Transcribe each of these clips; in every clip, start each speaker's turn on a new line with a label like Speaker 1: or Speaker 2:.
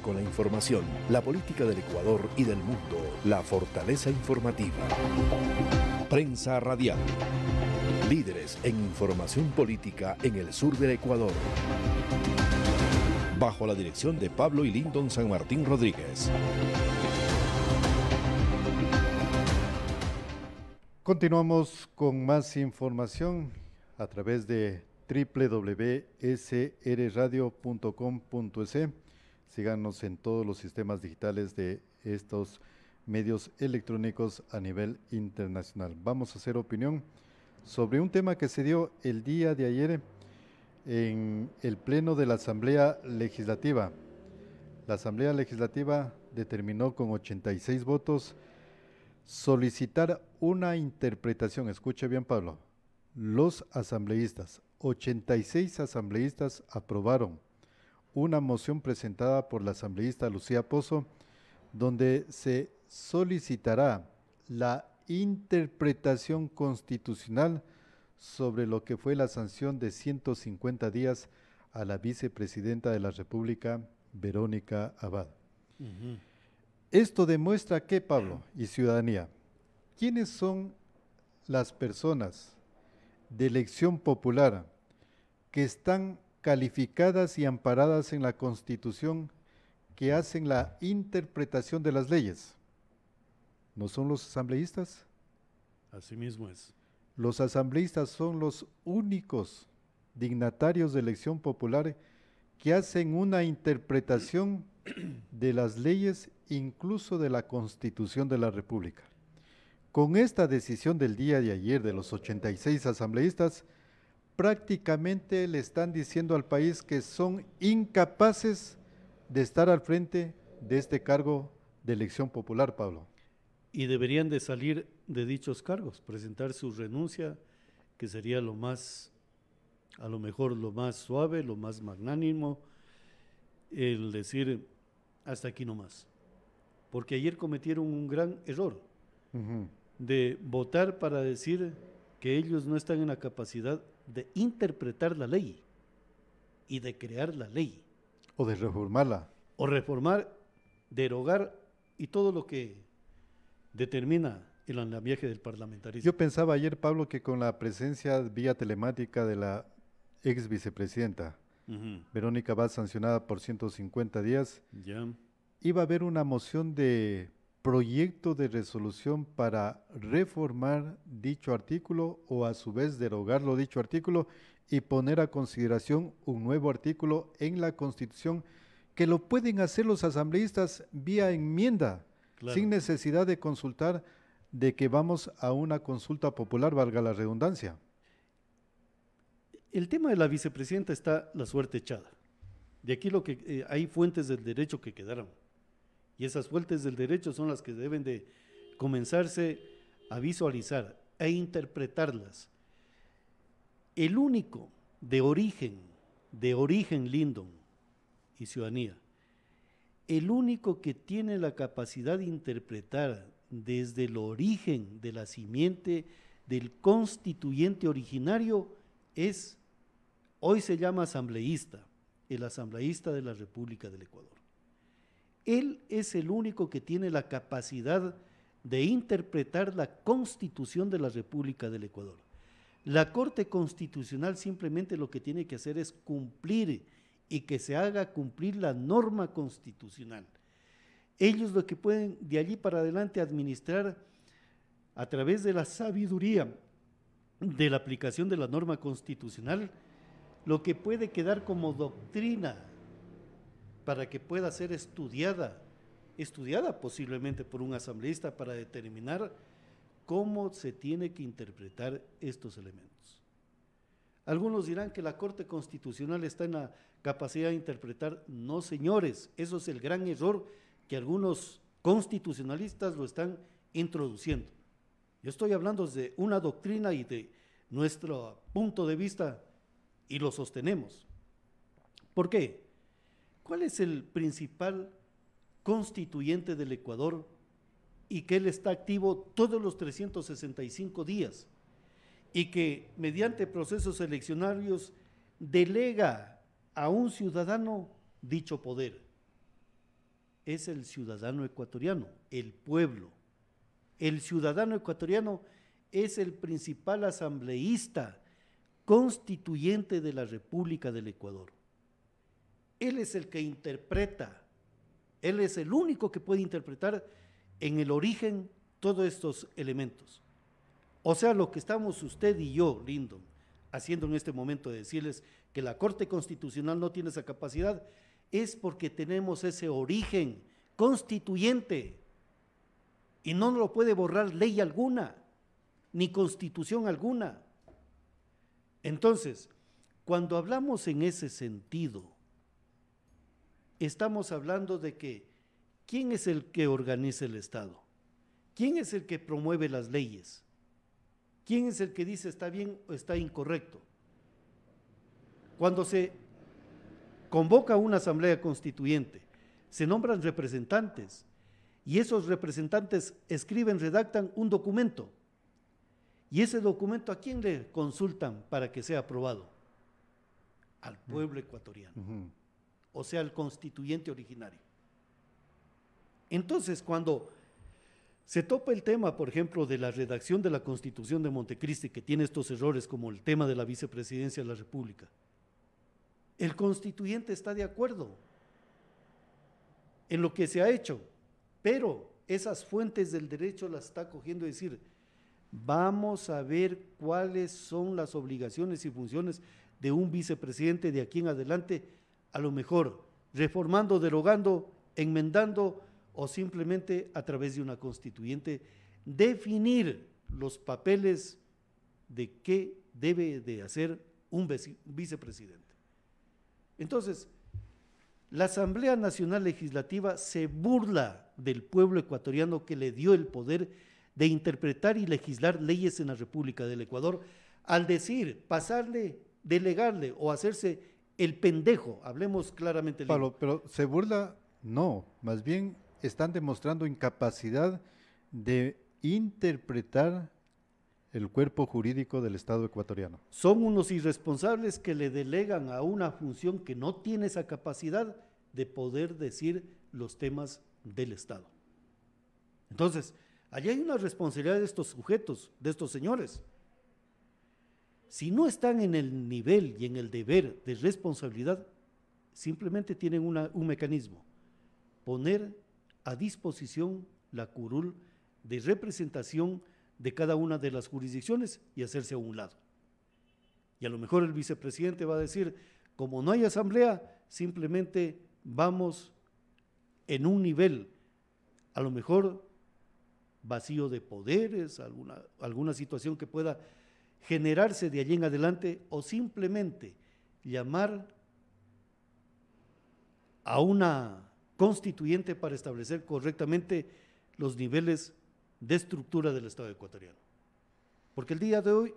Speaker 1: Con la información, la política del Ecuador y del mundo, la fortaleza informativa. Prensa radial. Líderes en información política en el sur del Ecuador. Bajo la dirección de Pablo y Lyndon San Martín Rodríguez.
Speaker 2: Continuamos con más información a través de www.srradio.com.es. Síganos en todos los sistemas digitales de estos medios electrónicos a nivel internacional. Vamos a hacer opinión sobre un tema que se dio el día de ayer en el Pleno de la Asamblea Legislativa. La Asamblea Legislativa determinó con 86 votos solicitar una interpretación. Escuche bien, Pablo. Los asambleístas, 86 asambleístas aprobaron una moción presentada por la asambleísta Lucía Pozo, donde se solicitará la interpretación constitucional sobre lo que fue la sanción de 150 días a la vicepresidenta de la República, Verónica Abad. Esto demuestra que, Pablo y ciudadanía, ¿quiénes son las personas de elección popular que están calificadas y amparadas en la Constitución, que hacen la interpretación de las leyes? ¿No son los asambleístas?
Speaker 3: Así mismo es.
Speaker 2: Los asambleístas son los únicos dignatarios de elección popular que hacen una interpretación de las leyes, incluso de la Constitución de la República. Con esta decisión del día de ayer de los 86 asambleístas, prácticamente le están diciendo al país que son incapaces de estar al frente de este cargo de elección popular, Pablo.
Speaker 3: Y deberían de salir de dichos cargos, presentar su renuncia, que sería lo más, a lo mejor lo más suave, lo más magnánimo, el decir hasta aquí nomás. Porque ayer cometieron un gran error de votar para decir que ellos no están en la capacidad de interpretar la ley y de crear la ley.
Speaker 2: O de reformarla.
Speaker 3: O reformar, derogar y todo lo que determina el andamiaje del parlamentarismo.
Speaker 2: Yo pensaba ayer, Pablo, que con la presencia vía telemática de la ex vicepresidenta, Verónica Abad, sancionada por 150 días, iba a haber una moción de proyecto de resolución para reformar dicho artículo o a su vez derogarlo dicho artículo y poner a consideración un nuevo artículo en la Constitución, que lo pueden hacer los asambleístas vía enmienda, sin necesidad de consultar, de que vamos a una consulta popular, valga la redundancia.
Speaker 3: El tema de la vicepresidenta está la suerte echada. De aquí lo que hay fuentes del derecho que quedaron. Y esas fuentes del derecho son las que deben de comenzarse a visualizar, a interpretarlas. El único de origen Lyndon y ciudadanía, el único que tiene la capacidad de interpretar desde el origen de la simiente del constituyente originario es, hoy se llama asambleísta, el asambleísta de la República del Ecuador. Él es el único que tiene la capacidad de interpretar la Constitución de la República del Ecuador. La Corte Constitucional simplemente lo que tiene que hacer es cumplir y que se haga cumplir la norma constitucional. Ellos lo que pueden de allí para adelante administrar a través de la sabiduría de la aplicación de la norma constitucional, lo que puede quedar como doctrina para que pueda ser estudiada posiblemente por un asambleísta para determinar cómo se tiene que interpretar estos elementos. Algunos dirán que la Corte Constitucional está en la capacidad de interpretar. No, señores, eso es el gran error que algunos constitucionalistas lo están introduciendo. Yo estoy hablando de una doctrina y de nuestro punto de vista y lo sostenemos. ¿Por qué? ¿Cuál es el principal constituyente del Ecuador y que él está activo todos los 365 días y que mediante procesos eleccionarios delega a un ciudadano dicho poder? es el ciudadano ecuatoriano, el pueblo. El ciudadano ecuatoriano es el principal asambleísta constituyente de la República del Ecuador. Él es el que interpreta, él es el único que puede interpretar en el origen todos estos elementos. O sea, lo que estamos usted y yo, Lyndon, haciendo en este momento de decirles que la Corte Constitucional no tiene esa capacidad, es porque tenemos ese origen constituyente y no lo puede borrar ley alguna, ni constitución alguna. Entonces, cuando hablamos en ese sentido, estamos hablando de que ¿quién es el que organiza el Estado? ¿Quién es el que promueve las leyes? ¿Quién es el que dice está bien o está incorrecto? Cuando se convoca una asamblea constituyente, se nombran representantes y esos representantes escriben, redactan un documento. Y ese documento, ¿a quién le consultan para que sea aprobado? Al pueblo ecuatoriano, o sea, al constituyente originario. Entonces, cuando se topa el tema, por ejemplo, de la redacción de la Constitución de Montecristi, que tiene estos errores como el tema de la vicepresidencia de la República, el constituyente está de acuerdo en lo que se ha hecho, pero esas fuentes del derecho las está cogiendo y decir, vamos a ver cuáles son las obligaciones y funciones de un vicepresidente de aquí en adelante, a lo mejor reformando, derogando, enmendando o simplemente a través de una constituyente definir los papeles de qué debe de hacer un vicepresidente. Entonces, la Asamblea Nacional Legislativa se burla del pueblo ecuatoriano que le dio el poder de interpretar y legislar leyes en la República del Ecuador, al decir, pasarle, delegarle o hacerse el pendejo, hablemos claramente.
Speaker 2: Pablo, pero se burla, no, más bien están demostrando incapacidad de interpretar el cuerpo jurídico del Estado ecuatoriano.
Speaker 3: Son unos irresponsables que le delegan a una función que no tiene esa capacidad de poder decir los temas del Estado. Entonces, allí hay una responsabilidad de estos sujetos, de estos señores. Si no están en el nivel y en el deber de responsabilidad, simplemente tienen un mecanismo, poner a disposición la curul de representación de cada una de las jurisdicciones y hacerse a un lado. Y a lo mejor el vicepresidente va a decir, como no hay asamblea, simplemente vamos en un nivel, a lo mejor vacío de poderes, alguna situación que pueda generarse de allí en adelante, o simplemente llamar a una constituyente para establecer correctamente los niveles de estructura del Estado ecuatoriano. Porque el día de hoy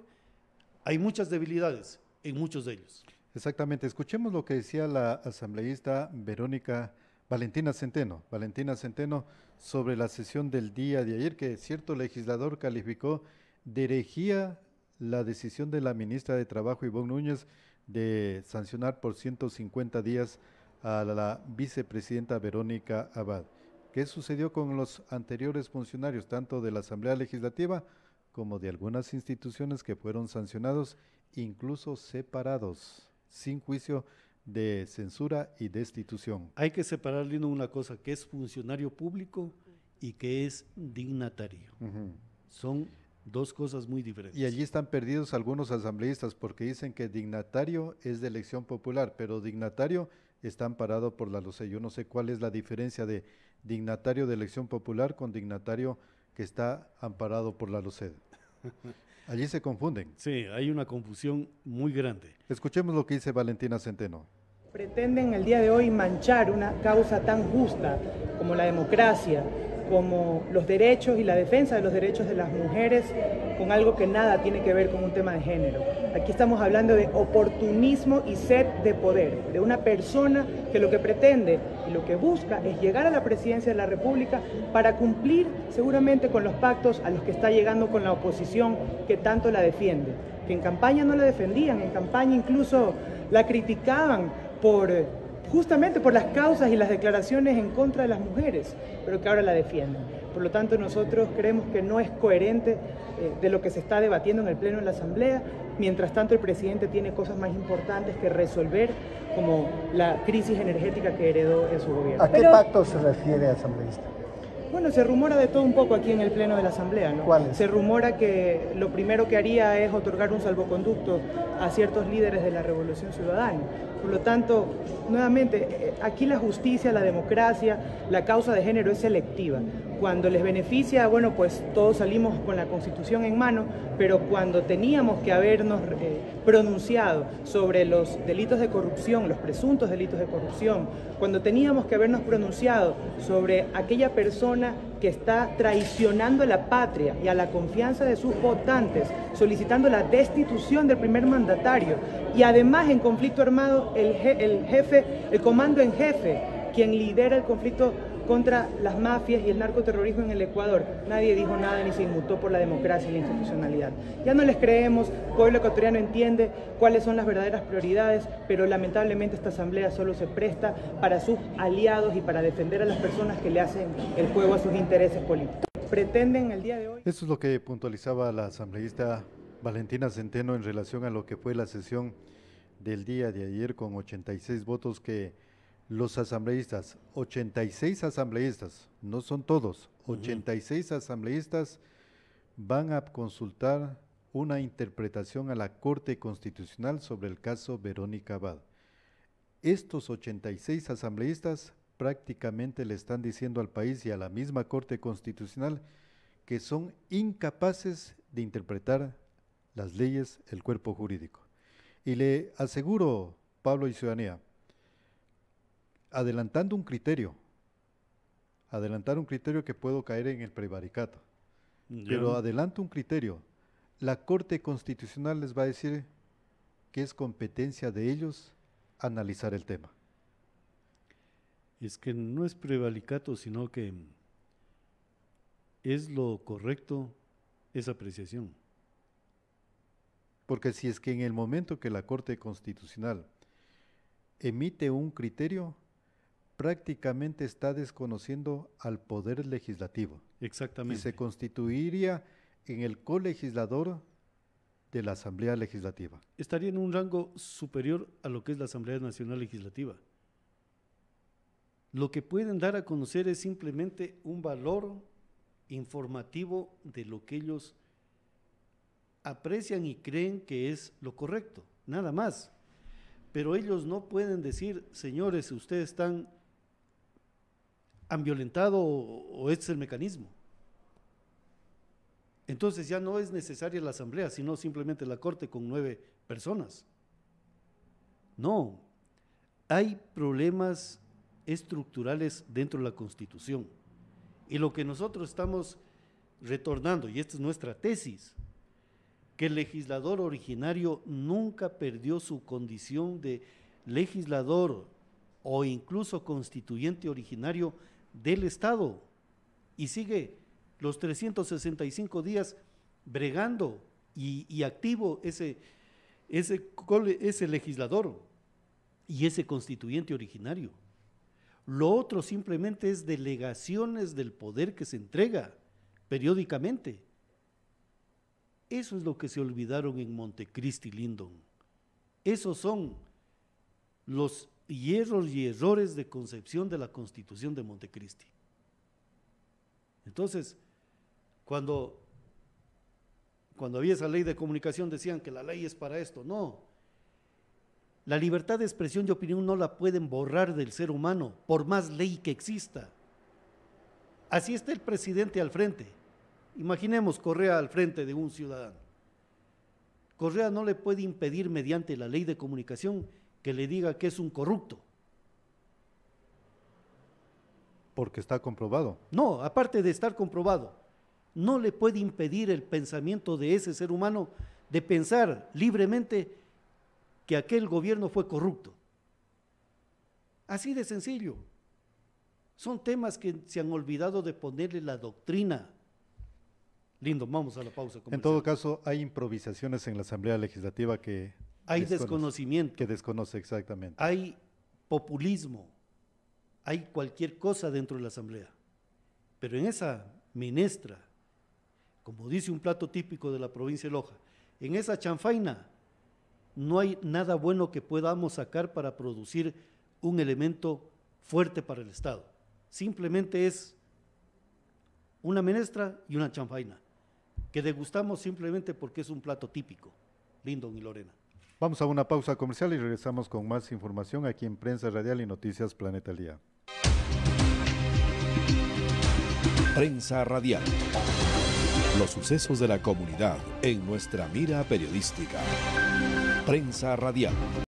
Speaker 3: hay muchas debilidades en muchos de ellos.
Speaker 2: Exactamente, escuchemos lo que decía la asambleísta Valentina Centeno sobre la sesión del día de ayer, que cierto legislador calificó de herejía la decisión de la ministra de Trabajo, Ivonne Núñez, de sancionar por 150 días a la vicepresidenta Verónica Abad. ¿Qué sucedió con los anteriores funcionarios, tanto de la Asamblea Legislativa como de algunas instituciones que fueron sancionados, incluso separados, sin juicio de censura y destitución?
Speaker 3: Hay que separar, Lino, una cosa, que es funcionario público y que es dignatario. Son dos cosas muy diferentes.
Speaker 2: Y allí están perdidos algunos asambleístas porque dicen que dignatario es de elección popular, pero dignatario está amparado por la LOCED. Yo no sé cuál es la diferencia de dignatario de elección popular con dignatario que está amparado por la LOCED. Allí se confunden.
Speaker 3: Sí, hay una confusión muy grande.
Speaker 2: Escuchemos lo que dice Valentina Centeno.
Speaker 4: Pretenden el día de hoy manchar una causa tan justa como la democracia, como los derechos y la defensa de los derechos de las mujeres, con algo que nada tiene que ver con un tema de género. Aquí estamos hablando de oportunismo y sed de poder, de una persona que lo que pretende y lo que busca es llegar a la presidencia de la República para cumplir seguramente con los pactos a los que está llegando con la oposición que tanto la defiende, que en campaña no la defendían, en campaña incluso la criticaban por justamente por las causas y las declaraciones en contra de las mujeres, pero que ahora la defienden. Por lo tanto, nosotros creemos que no es coherente de lo que se está debatiendo en el Pleno de la Asamblea. Mientras tanto, el presidente tiene cosas más importantes que resolver, como la crisis energética que heredó en su gobierno.
Speaker 5: ¿A qué pacto se refiere, asambleísta?
Speaker 4: Bueno, se rumora de todo un poco aquí en el Pleno de la Asamblea, ¿no?
Speaker 5: ¿Cuál es?
Speaker 4: Se rumora que lo primero que haría es otorgar un salvoconducto a ciertos líderes de la Revolución Ciudadana. Por lo tanto, nuevamente, aquí la justicia, la democracia, la causa de género es selectiva. Cuando les beneficia, bueno, pues todos salimos con la Constitución en mano, pero cuando teníamos que habernos pronunciado sobre los delitos de corrupción, los presuntos delitos de corrupción, cuando teníamos que habernos pronunciado sobre aquella persona que está traicionando a la patria y a la confianza de sus votantes, solicitando la destitución del primer mandatario, y además en conflicto armado el comando en jefe, quien lidera el conflicto contra las mafias y el narcoterrorismo en el Ecuador. Nadie dijo nada ni se inmutó por la democracia y la institucionalidad. Ya no les creemos, el pueblo ecuatoriano entiende cuáles son las verdaderas prioridades, pero lamentablemente esta asamblea solo se presta para sus aliados y para defender a las personas que le hacen el juego a sus intereses políticos. Pretenden el día de hoy...
Speaker 2: Eso es lo que puntualizaba la asambleísta Valentina Centeno en relación a lo que fue la sesión del día de ayer con 86 votos que los asambleístas, 86 asambleístas, no son todos, 86 asambleístas van a consultar una interpretación a la Corte Constitucional sobre el caso Verónica Abad. Estos 86 asambleístas prácticamente le están diciendo al país y a la misma Corte Constitucional que son incapaces de interpretar las leyes, el cuerpo jurídico. Y le aseguro, Pablo y ciudadanía, adelantar un criterio que puedo caer en el prevaricato, pero adelanto un criterio, la Corte Constitucional les va a decir que es competencia de ellos analizar el tema.
Speaker 3: Es que no es prevaricato, sino que es lo correcto esa apreciación.
Speaker 2: Porque si es que en el momento que la Corte Constitucional emite un criterio, prácticamente está desconociendo al Poder Legislativo.
Speaker 3: Exactamente.
Speaker 2: Y se constituiría en el colegislador de la Asamblea Legislativa.
Speaker 3: Estaría en un rango superior a lo que es la Asamblea Nacional Legislativa. Lo que pueden dar a conocer es simplemente un valor informativo de lo que ellos aprecian y creen que es lo correcto, nada más. Pero ellos no pueden decir, señores, ustedes han violentado o este es el mecanismo. Entonces ya no es necesaria la asamblea, sino simplemente la corte con 9 personas. No, hay problemas estructurales dentro de la Constitución. Y lo que nosotros estamos retornando, y esta es nuestra tesis, que el legislador originario nunca perdió su condición de legislador o incluso constituyente originario del Estado y sigue los 365 días bregando y activo ese legislador y ese constituyente originario. Lo otro simplemente es delegaciones del poder que se entrega periódicamente. Eso es lo que se olvidaron en Montecristi, Lyndon. Esos son los hierros y errores de concepción de la Constitución de Montecristi. Entonces, cuando había esa ley de comunicación decían que la ley es para esto. No, la libertad de expresión y opinión no la pueden borrar del ser humano, por más ley que exista. Así está el presidente al frente. Imaginemos Correa al frente de un ciudadano. Correa no le puede impedir mediante la ley de comunicación que le diga que es un corrupto.
Speaker 2: Porque está comprobado.
Speaker 3: No, aparte de estar comprobado, no le puede impedir el pensamiento de ese ser humano de pensar libremente que aquel gobierno fue corrupto. Así de sencillo. Son temas que se han olvidado de ponerle la doctrina. Lindo, vamos a la pausa comercial.
Speaker 2: En todo caso, hay improvisaciones en la Asamblea Legislativa que
Speaker 3: hay desconocimiento.
Speaker 2: Que desconoce exactamente.
Speaker 3: Hay populismo, hay cualquier cosa dentro de la asamblea. Pero en esa menestra, como dice un plato típico de la provincia de Loja, en esa chanfaina no hay nada bueno que podamos sacar para producir un elemento fuerte para el Estado. Simplemente es una menestra y una chanfaina, que degustamos simplemente porque es un plato típico. Lindon y Lorena.
Speaker 2: Vamos a una pausa comercial y regresamos con más información aquí en Prensa Radial y Noticias Planeta al Día.
Speaker 1: Prensa Radial. Los sucesos de la comunidad en nuestra mira periodística. Prensa Radial.